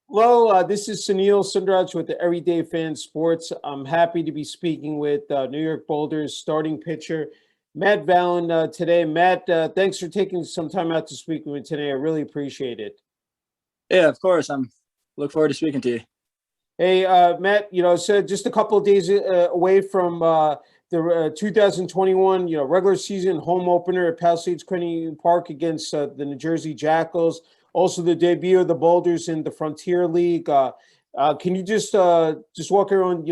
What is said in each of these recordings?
Hello, this is Sunil Sunder Raj with the Everyday Fan Sports. I'm happy to be speaking with New York Boulders starting pitcher Matt Valin today. Matt, thanks for taking some time out to speak with me today. I really appreciate it. Yeah, of course. I'm look forward to speaking to you. Hey, Matt, so just a couple of days away from the 2021, regular season home opener at Palisades Credit Park against the New Jersey Jackals. Also, the debut of the Boulders in the Frontier League. Can you just walk around,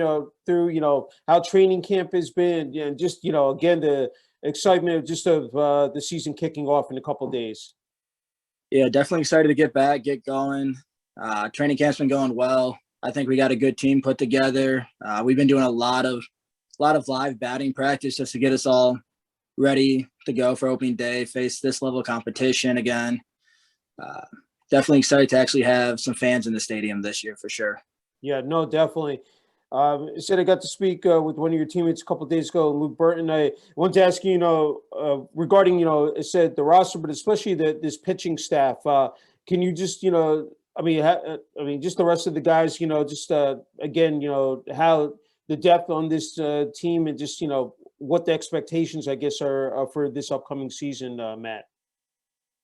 through, how training camp has been, and just, again, the excitement of the season kicking off in a couple of days. Yeah, definitely excited to get back, get going. Training camp's been going well. I think we got a good team put together. We've been doing a lot of live batting practice just to get us all ready to go for opening day, face this level of competition again. Uh, Definitely excited to actually have some fans in the stadium this year for sure. Yeah, no, definitely. I said I got to speak with one of your teammates a couple of days ago, Luke Burton. I wanted to ask you, regarding, it said the roster, but especially this pitching staff. Can you just, just the rest of the guys, again, how the depth on this team and just, what the expectations, I guess, are for this upcoming season, Matt.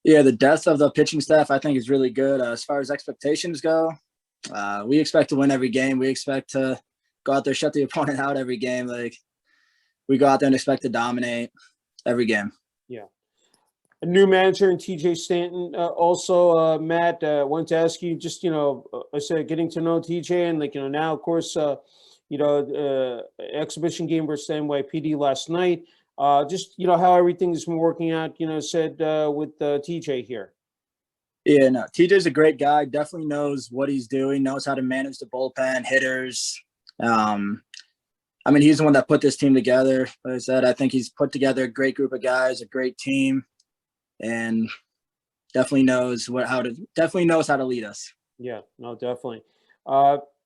Yeah, the depth of the pitching staff I think is really good. As far as expectations go, we expect to win every game. We expect to go out there, shut the opponent out every game. Like we go out there and expect to dominate every game. Yeah. A new manager in TJ Stanton. Also, Matt, wanted to ask you just, I said getting to know TJ and now, of course, exhibition game versus NYPD last night. Just, how everything's been working out, said with TJ here. Yeah, no, TJ's a great guy. Definitely knows what he's doing, knows how to manage the bullpen, hitters. Um, he's the one that put this team together. Like I said, I think he's put together a great group of guys, a great team, and definitely knows how to lead us. Yeah, no, definitely.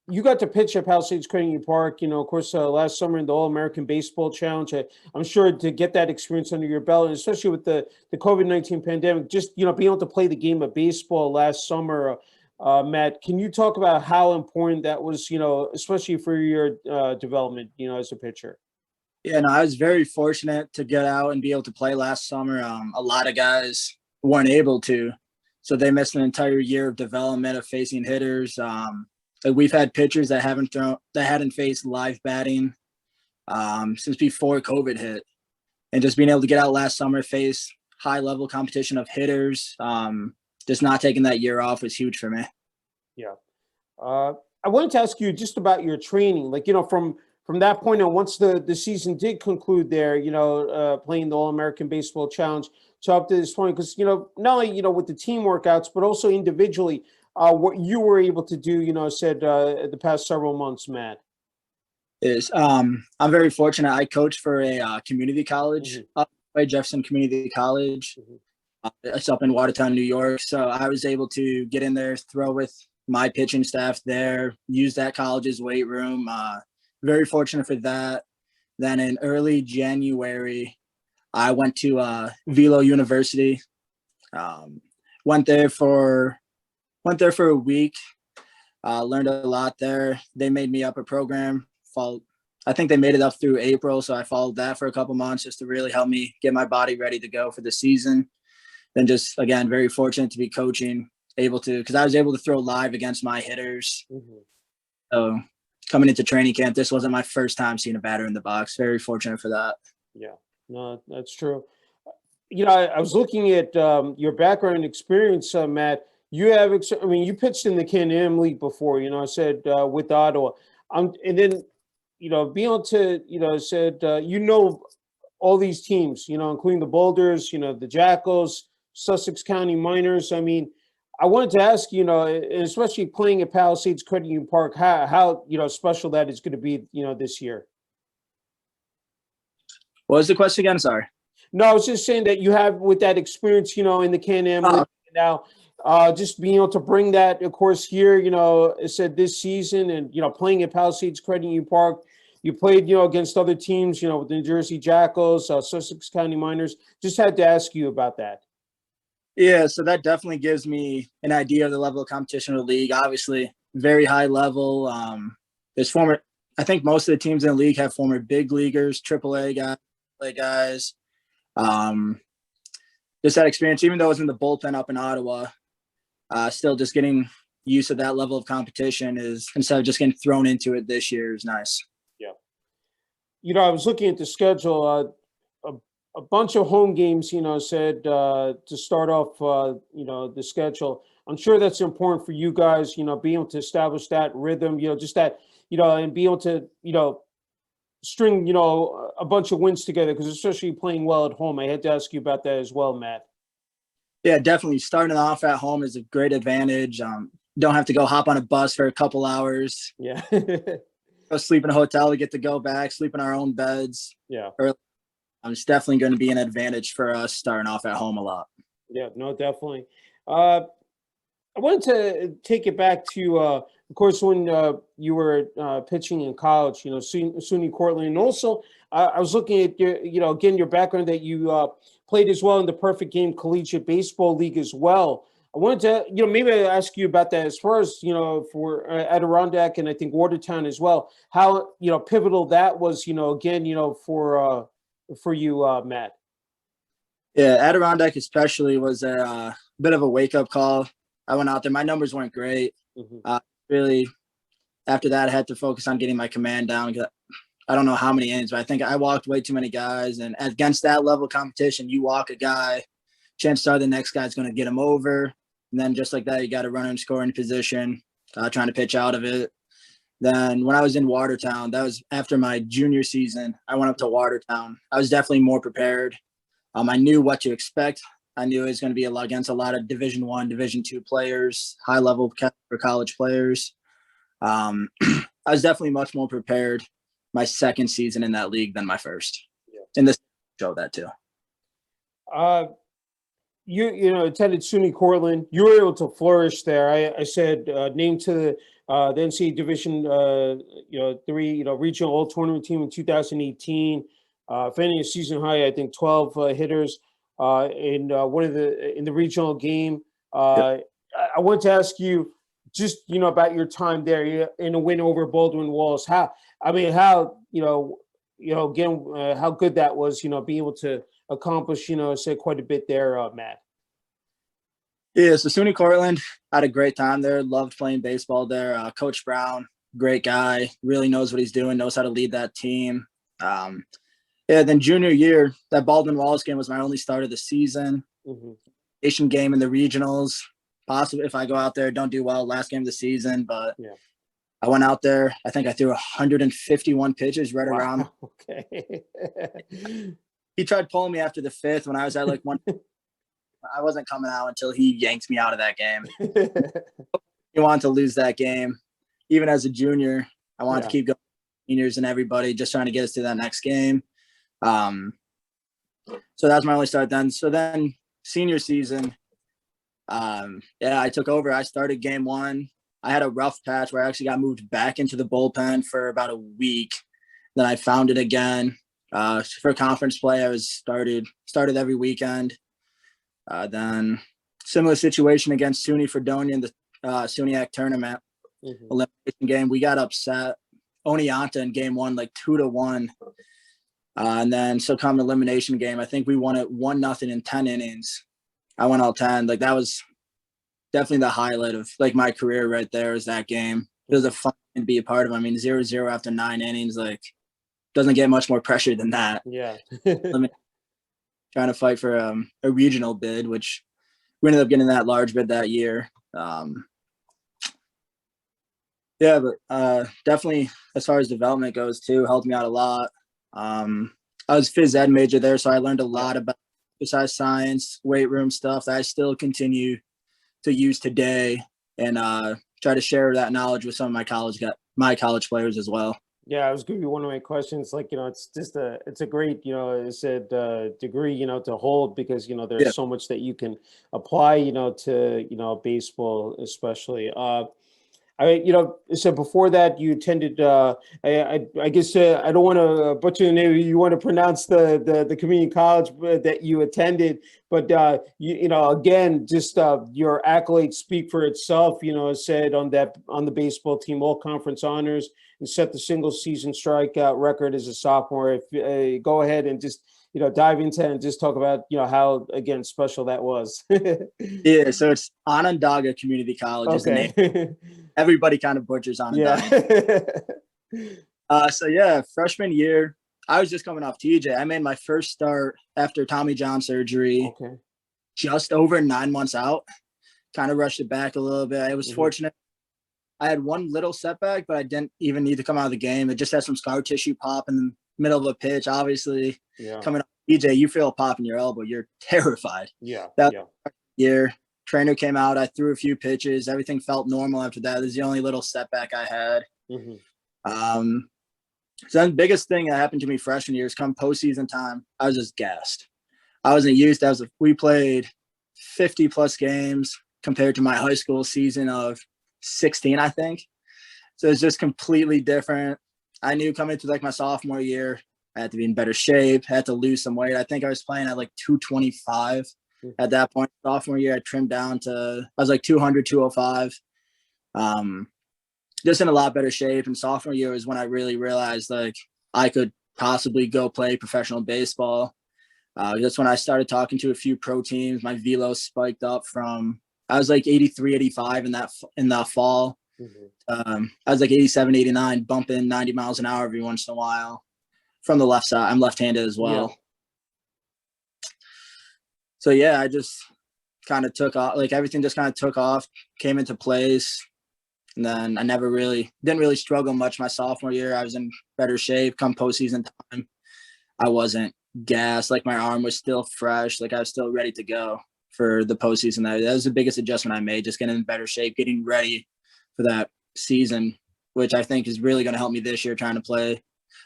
You got to pitch at Palisades Credit Park, of course, last summer in the All-American Baseball Challenge. I'm sure to get that experience under your belt, and especially with the COVID-19 pandemic, just, being able to play the game of baseball last summer, Matt, can you talk about how important that was, especially for your development, as a pitcher? Yeah, no, I was very fortunate to get out and be able to play last summer. A lot of guys weren't able to, so they missed an entire year of development of facing hitters. Like we've had pitchers that hadn't faced live batting since before COVID hit, and just being able to get out last summer, face high level competition of hitters, just not taking that year off was huge for me. Yeah. I wanted to ask you just about your training, from that point on, once the season did conclude there, playing the All-American Baseball Challenge to up to this point, because, not only, with the team workouts, but also individually, what you were able to do, the past several months, Matt. Is I'm very fortunate. I coach for a community college, Mm-hmm. up by Jefferson Community College. Mm-hmm. It's up in Watertown, New York. So I was able to get in there, throw with my pitching staff there, use that college's weight room. Very fortunate for that. Then in early January, I went to Velo University. Um, went there for a week. Learned a lot there. They made me up a program. I think they made it up through April, so I followed that for a couple months just to really help me get my body ready to go for the season. Then just again, very fortunate to be coaching, because I was able to throw live against my hitters. Mm-hmm. So coming into training camp, this wasn't my first time seeing a batter in the box. Very fortunate for that. Yeah, no, that's true. I was looking at your background and experience, Matt. You have, you pitched in the Can-Am League before. I said with Ottawa, and then being able to, said all these teams, including the Boulders, the Jackals, Sussex County Miners. I wanted to ask, and especially playing at Palisades Credit Union Park, how special that is going to be, this year. What was the question again? Sorry. No, I was just saying that you have with that experience, in the Can-Am League now, just being able to bring that, of course, here, it said this season and, playing at Palisades Credit Union Park. You played, against other teams, with the New Jersey Jackals, Sussex County Miners. Just had to ask you about that. Yeah, so that definitely gives me an idea of the level of competition of the league. Obviously, very high level. There's former, I think most of the teams in the league have former big leaguers, AAA guys, AAA guys. Um, just that experience, even though I was in the bullpen up in Ottawa, still just getting used to that level of competition is instead of just getting thrown into it this year is nice. Yeah. I was looking at the schedule. A bunch of home games, said to start off, the schedule. I'm sure that's important for you guys, being able to establish that rhythm, just that, and be able to, string, a bunch of wins together, because especially playing well at home. I had to ask you about that as well, Matt. Yeah, definitely. Starting off at home is a great advantage. Don't have to go hop on a bus for a couple hours. Yeah. Go sleep in a hotel. We get to go back, sleep in our own beds. Yeah. It's definitely going to be an advantage for us starting off at home a lot. Yeah, no, definitely. I wanted to take it back to, of course, when you were pitching in college, SUNY Cortland. And also, I was looking at your, again, your background that you played as well in the Perfect Game Collegiate Baseball League as well. I wanted to, maybe I ask you about that as far as, for Adirondack and I think Watertown as well, how, pivotal that was, again, for you, Matt. Yeah, Adirondack especially was a bit of a wake-up call. I went out there. My numbers weren't great. Mm-hmm. Really, after that, I had to focus on getting my command down. I don't know how many innings, but I think I walked way too many guys. And against that level of competition, you walk a guy, chances are the next guy's going to get him over. And then just like that, you got a runner in scoring position, trying to pitch out of it. Then when I was in Watertown, that was after my junior season, I went up to Watertown. I was definitely more prepared. I knew what to expect. I knew it was going to be against a lot of Division I, Division II players, high level for college players. I was definitely much more prepared my second season in that league than my first. Yeah. And this showed that too. You attended SUNY Cortland. You were able to flourish there. I said named to the NCAA Division 3 regional all tournament team in 2018. Finding a season high, I think 12 hitters in in the regional game. Yep. I want to ask you just about your time there in a win over Baldwin Wallace. How again how good that was. Being able to accomplish say quite a bit there, Matt. Yeah, so SUNY Cortland, had a great time there. Loved playing baseball there. Coach Brown, great guy, really knows what he's doing, knows how to lead that team. Then junior year, that Baldwin Wallace game was my only start of the season. Mm-hmm. Asian game in the regionals. Possibly if I go out there, don't do well, last game of the season. But yeah. I went out there. I think I threw 151 pitches right around. Okay. He tried pulling me after the fifth when I was at like one. I wasn't coming out until he yanked me out of that game. He wanted to lose that game. Even as a junior, I wanted to keep going. Seniors and everybody just trying to get us to that next game. So that was my only start then. So then senior season, I took over. I started game one. I had a rough patch where I actually got moved back into the bullpen for about a week. Then I found it again. For conference play, I was started every weekend. Then similar situation against SUNY Fredonia in the SUNYAC tournament elimination game. We got upset. Oneonta in game one, like 2-1. And then so come elimination game, I think we won it 1-0 in 10 innings. I went all 10. Like that was definitely the highlight of like my career right there is that game. It was a fun to be a part of. I mean, 0-0 after 9 innings, like doesn't get much more pressure than that. Yeah. Trying to fight for a regional bid, which we ended up getting that large bid that year. But definitely as far as development goes too, helped me out a lot. I was phys ed major there, so I learned a lot about exercise science, weight room stuff that I still continue to use today, and try to share that knowledge with some of my college players as well. Yeah, it was going to be one of my questions. Like, it's just it's a great, degree, to hold because, there's so much that you can apply, to, baseball, especially. So before that, you attended. I guess I don't want to butcher the name. You want to pronounce the community college that you attended, but again, just your accolades speak for itself. As said on the baseball team, all conference honors, and set the single season strikeout record as a sophomore. If go ahead and just dive into it and just talk about how again special that was. Yeah, so it's Onondaga Community College is the name. Everybody kind of butchers Onondaga. Yeah. Freshman year, I was just coming off TJ. I made my first start after Tommy John surgery. Okay. Just over 9 months out. Kind of rushed it back a little bit. I was fortunate. I had one little setback, but I didn't even need to come out of the game. It just had some scar tissue pop in the middle of a pitch. Obviously, coming off TJ, you feel a pop in your elbow. You're terrified. That year, trainer came out. I threw a few pitches. Everything felt normal after that. This is the only little setback I had. So then the biggest thing that happened to me freshman year is come postseason time, I was just gassed. I wasn't used to we played 50 plus games compared to my high school season of 16, I think. So it's just completely different. I knew coming into my sophomore year, I had to be in better shape, had to lose some weight. I think I was playing at 225 at that point. Sophomore year, I trimmed down to, I was 200, 205. Just in a lot better shape. And sophomore year was when I really realized I could possibly go play professional baseball. That's when I started talking to a few pro teams. My velo spiked up from, I was 83, 85 in that fall. I was 87, 89, bumping 90 miles an hour every once in a while from the left side. I'm left-handed as well. So yeah, I just kind of took off, everything just kind of took off, came into place. And then I didn't really struggle much my sophomore year. I was in better shape. Come postseason time, I wasn't gassed. My arm was still fresh. I was still ready to go for the postseason. That was the biggest adjustment I made, just getting in better shape, getting ready for that season, which I think is really going to help me this year, trying to play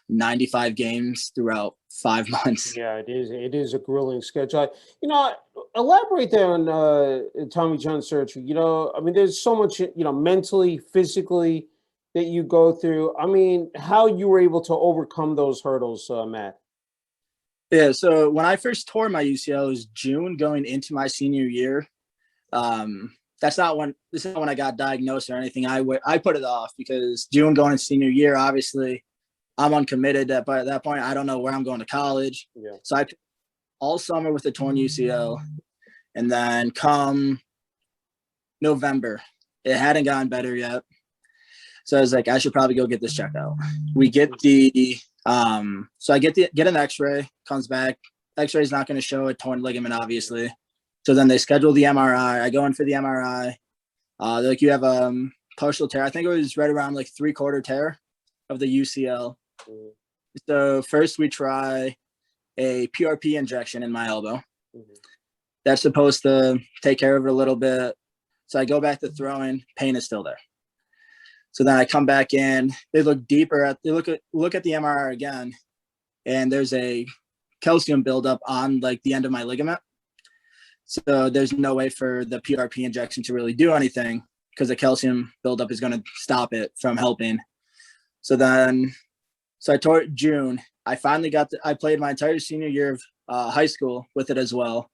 95 games throughout 5 months. Yeah, it is. It is a grueling schedule. Elaborate there on Tommy John surgery. There's so much, mentally, physically that you go through. How you were able to overcome those hurdles, Matt? Yeah. So when I first tore my UCL, it was June going into my senior year. This is not when I got diagnosed or anything. I put it off because June going into senior year, obviously I'm uncommitted by that point. I don't know where I'm going to college. So I all summer with a torn UCL. And then come November, it hadn't gotten better yet. So I was I should probably go get this checked out. We get so I get an x-ray, comes back. X-ray is not going to show a torn ligament, obviously. So then they schedule the MRI. I go in for the MRI. You have a partial tear. I think it was right around 3/4 tear of the UCL. So first we try a PRP injection in my elbow. That's supposed to take care of it a little bit. So I go back to throwing, pain is still there. So then I come back in, they look deeper they look at the MRI again, and there's a calcium buildup on the end of my ligament. So there's no way for the PRP injection to really do anything because the calcium buildup is going to stop it from helping. So I tore it June. I finally I played my entire senior year of high school with it as well.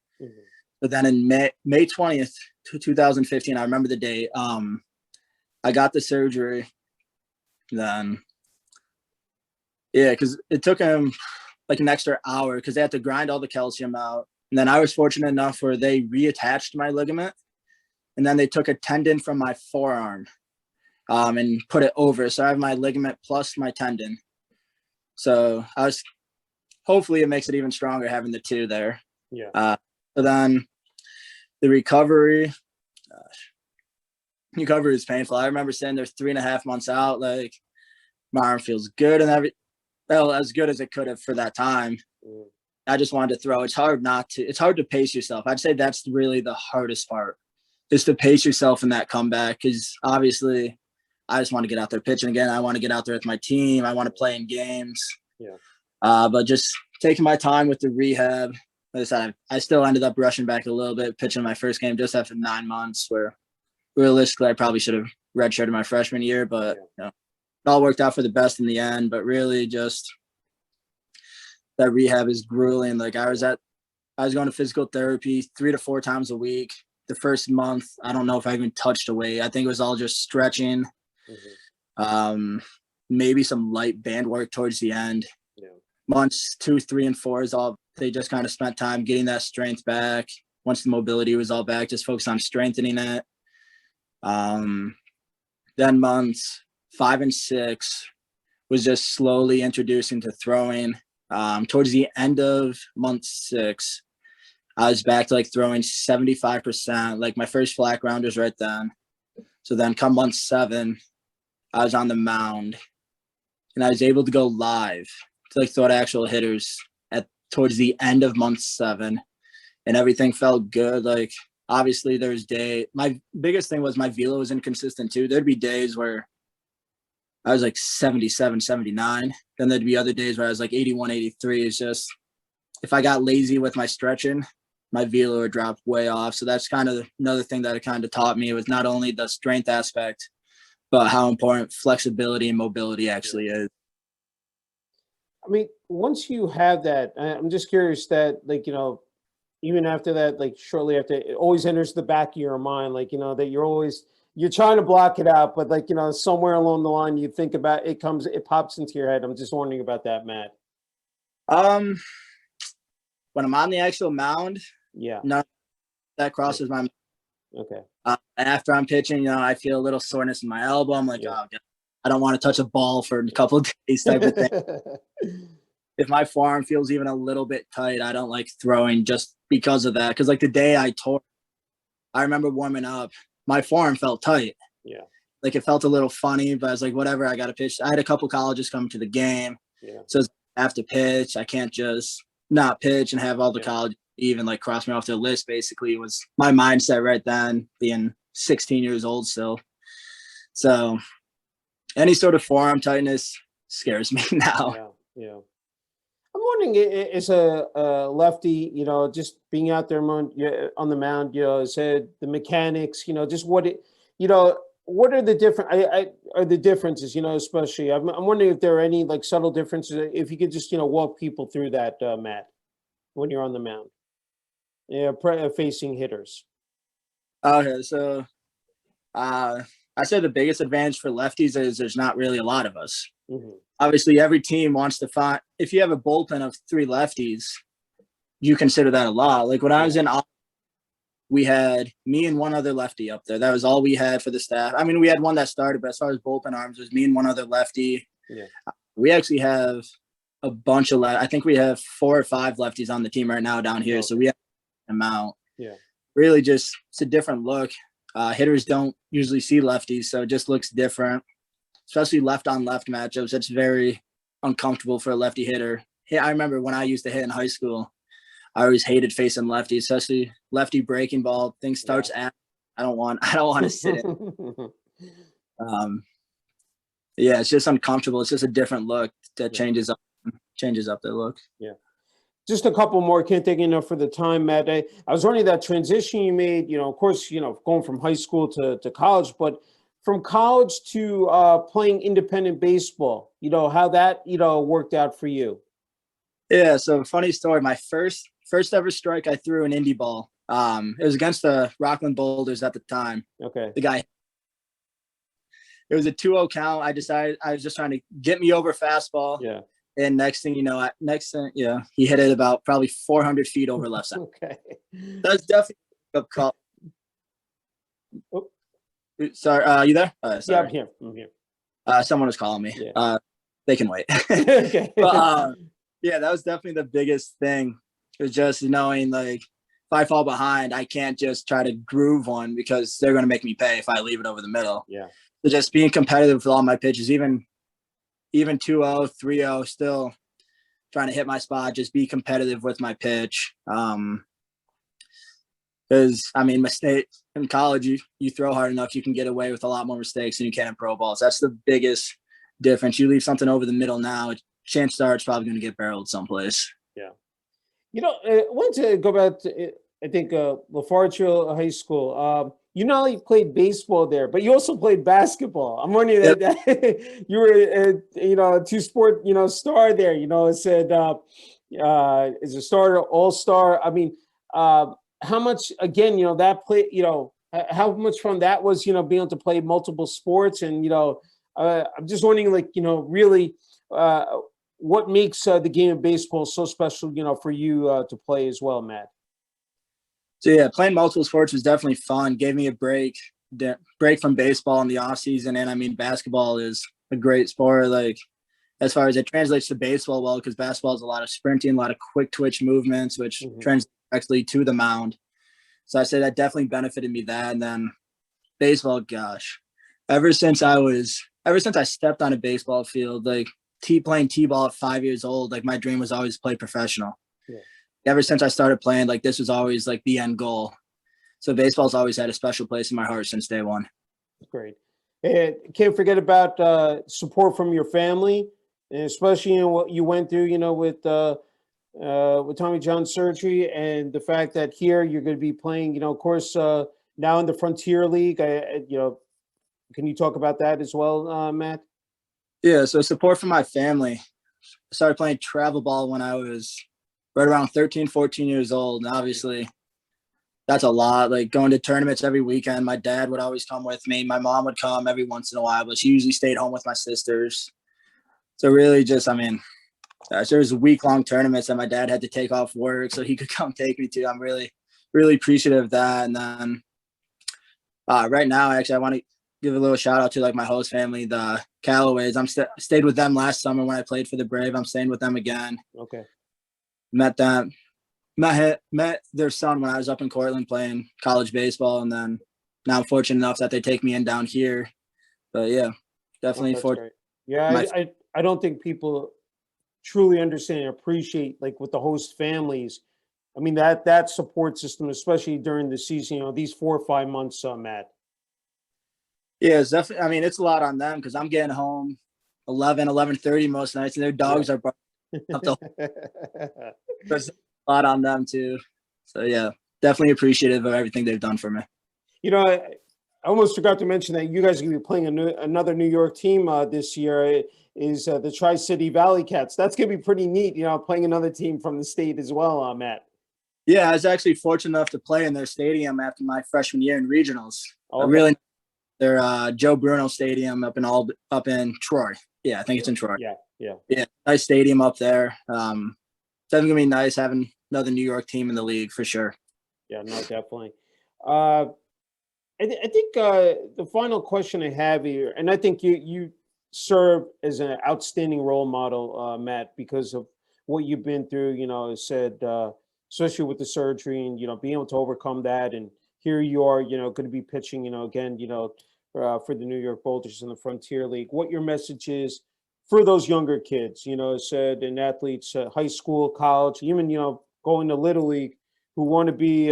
But then in May 20th, 2015, I remember the date, I got the surgery. Then, because it took him an extra hour because they had to grind all the calcium out. And then I was fortunate enough where they reattached my ligament. And then they took a tendon from my forearm and put it over. So I have my ligament plus my tendon. So hopefully it makes it even stronger having the two there. So then the recovery is painful. I remember sitting there 3.5 months out, my arm feels good and as good as it could have for that time. I just wanted to throw. It's hard to pace yourself. I'd say that's really the hardest part, is to pace yourself in that comeback. Because obviously I just want to get out there pitching again. I want to get out there with my team. I want to play in games. But just taking my time with the rehab. Like I said, I still ended up rushing back a little bit, pitching my first game just after 9 months, where realistically I probably should have redshirted my freshman year, but Yeah. It all worked out for the best in the end. But really, just that rehab is grueling. Like I was going to physical therapy 3 to 4 times a week. The first month, I don't know if I even touched a weight. I think it was all just stretching, maybe some light band work towards the end. Yeah. Months 2, 3, and 4 is all they just kind of spent time getting that strength back. Once the mobility was all back, just focus on strengthening it. Then months 5 and 6 was just slowly introducing to throwing. Towards the end of month 6, I was back to like throwing 75%. Like my first flat grounders right then. So then come month 7, I was on the mound and I was able to go live to like throw to actual hitters towards the end of month 7, and everything felt good. Like obviously my biggest thing was my velo was inconsistent too. There'd be days where I was like 77, 79. Then there'd be other days where I was like 81, 83. It's just, if I got lazy with my stretching, my velo would drop way off. So that's kind of another thing that it kind of taught me, was not only the strength aspect, but how important flexibility and mobility actually is. I mean, once you have that, I'm just curious that, like, even after that, like shortly after, it always enters the back of your mind, like, that you're trying to block it out, but like, somewhere along the line, you think about it, it pops into your head. I'm just wondering about that, Matt. When I'm on the actual mound, yeah, none that crosses my mind. Okay. After I'm pitching, I feel a little soreness in my elbow. I'm like, oh, God, I don't want to touch a ball for a couple of days type of thing. If my forearm feels even a little bit tight, I don't like throwing just because of that. Because like the day I tore, I remember warming up, my forearm felt tight. Yeah. Like it felt a little funny, but I was like, whatever, I got to pitch. I had a couple colleges coming to the game. Yeah. So I have to pitch. I can't just not pitch and have all the colleges even like cross me off their list. Basically, was my mindset right then, being 16 years old still. So any sort of forearm tightness scares me now. Yeah. I'm wondering, as a lefty, just being out there on the mound, said the mechanics, just what what are the differences, especially, I'm wondering if there are any like subtle differences, if you could just, walk people through that, Matt, when you're on the mound, facing hitters. Okay. So, I said the biggest advantage for lefties is there's not really a lot of us. Mm-hmm. Obviously, every team wants to find, if you have a bullpen of 3 lefties, you consider that a lot. Like when I was in, we had me and one other lefty up there. That was all we had for the staff. I mean, we had one that started, but as far as bullpen arms, it was me and one other lefty. Yeah. We actually have a bunch of I think we have 4 or 5 lefties on the team right now down here. Okay. So we have an amount. Yeah. Really just, it's a different look. Hitters don't usually see lefties, so it just looks different. Especially left-on-left matchups, it's very uncomfortable for a lefty hitter. I remember when I used to hit in high school, I always hated facing lefty, especially lefty breaking ball. Thing starts at, I don't want to sit in. It's just uncomfortable. It's just a different look that changes up their look. Yeah. Just a couple more, can't take enough for the time, Matt. I was wondering that transition you made, of course, going from high school to college, but from college to playing independent baseball, how that, worked out for you. Yeah. So funny story. My first ever strike I threw an indie ball. It was against the Rockland Boulders at the time. Okay. The guy, it was a 2-0 count. I decided I was just trying to get me over fastball. Yeah. And next thing you know, he hit it about probably 400 feet over left side. Okay. That's definitely a call. Oh. Sorry, you there? Sorry. Yeah, I'm here. Someone was calling me. Yeah. They can wait. Okay. But, that was definitely the biggest thing. It was just knowing, like, if I fall behind, I can't just try to groove one because they're going to make me pay if I leave it over the middle. Yeah. So just being competitive with all my pitches, even 2-0, 3-0, still trying to hit my spot, just be competitive with my pitch. Because, mistake in college, you throw hard enough, you can get away with a lot more mistakes than you can in pro balls. That's the biggest difference. You leave something over the middle now, chances are it's probably going to get barreled someplace. Yeah. I wanted to go back to I think LaFarge High School. You not only played baseball there, but you also played basketball. I'm wondering Yep. that you were, a two-sport, star there. It said is a starter, all-star. I mean, how much again? That play. How much fun that was. Being able to play multiple sports, and I'm just wondering, like, really, what makes the game of baseball so special? For you to play as well, Matt. So yeah, playing multiple sports was definitely fun. Gave me a break from baseball in the off season. And I mean, basketball is a great sport. Like, as far as it translates to baseball, well, because basketball is a lot of sprinting, a lot of quick twitch movements, which translates actually to the mound. So I say that definitely benefited me that. And then baseball, gosh, ever since I stepped on a baseball field, like playing t-ball at 5 years old, like my dream was always to play professional. Yeah. Ever since I started playing, like this was always like the end goal. So baseball's always had a special place in my heart since day one. Great. And can't forget about support from your family, and especially what you went through, with Tommy John surgery, and the fact that here you're going to be playing, of course, now in the Frontier League. Can you talk about that as well, Matt? Yeah. So support from my family. I started playing travel ball when I was right around 13, 14 years old. And obviously that's a lot, like going to tournaments every weekend. My dad would always come with me. My mom would come every once in a while, but she usually stayed home with my sisters. So really just, there was week-long tournaments that my dad had to take off work so he could come take me to. I'm really, really appreciative of that. And then right now, actually, I want to give a little shout out to like my host family, the Callaways. Stayed with them last summer when I played for the Brave. I'm staying with them again. Okay. Met their son when I was up in Cortland playing college baseball, and then now I'm fortunate enough that they take me in down here. But yeah, definitely fortunate. Yeah, I don't think people truly understand and appreciate, like, with the host families. I mean, that support system, especially during the season, these 4 or 5 months, Matt. Yeah, it's definitely, it's a lot on them because I'm getting home 11:30 most nights, and their dogs are there's a lot on them too. So yeah, definitely appreciative of everything they've done for me. I almost forgot to mention that you guys are going to be playing another New York team this year. Is the Tri-City Valley Cats. That's going to be pretty neat, playing another team from the state as well, Matt. Yeah, I was actually fortunate enough to play in their stadium after my freshman year in regionals. Okay. Their Joe Bruno Stadium up in Troy. Yeah, I think it's in Troy. Yeah. Nice stadium up there. It's definitely gonna be nice having another New York team in the league for sure. Yeah, no, definitely. I think the final question I have here, and I think you serve as an outstanding role model, Matt, because of what you've been through. Especially with the surgery, and being able to overcome that, and here you are, going to be pitching, again, for the New York Boulders in the Frontier League. What your message is for those younger kids, and athletes, high school, college, even going to Little League, who want to be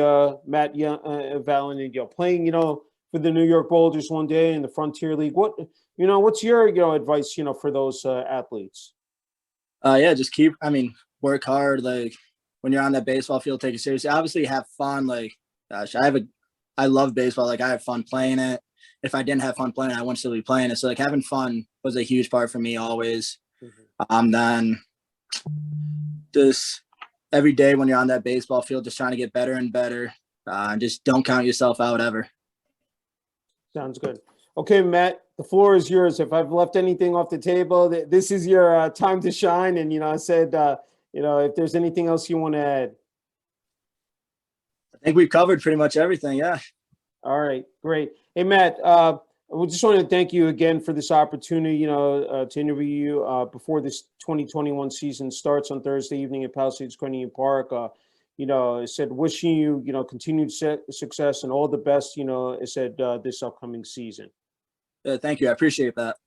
Matt Valin, and playing, for the New York Boulders one day in the Frontier League. What's your advice, for those athletes? Just work hard. Like when you're on that baseball field, take it seriously. Obviously, have fun. Like, gosh, I love baseball. Like, I have fun playing it. If I didn't have fun playing it, I wouldn't still be playing it. So like having fun was a huge part for me always. Then just every day when you're on that baseball field, just trying to get better and better. Just don't count yourself out ever. Sounds good. Okay, Matt, the floor is yours. If I've left anything off the table, this is your time to shine. And, I said, if there's anything else you want to add. I think we've covered pretty much everything. Yeah. All right, great. Hey, Matt, we just want to thank you again for this opportunity, to interview you before this 2021 season starts on Thursday evening at Palisades Community Park. I said, wishing you, continued success and all the best, this upcoming season. Thank you. I appreciate that.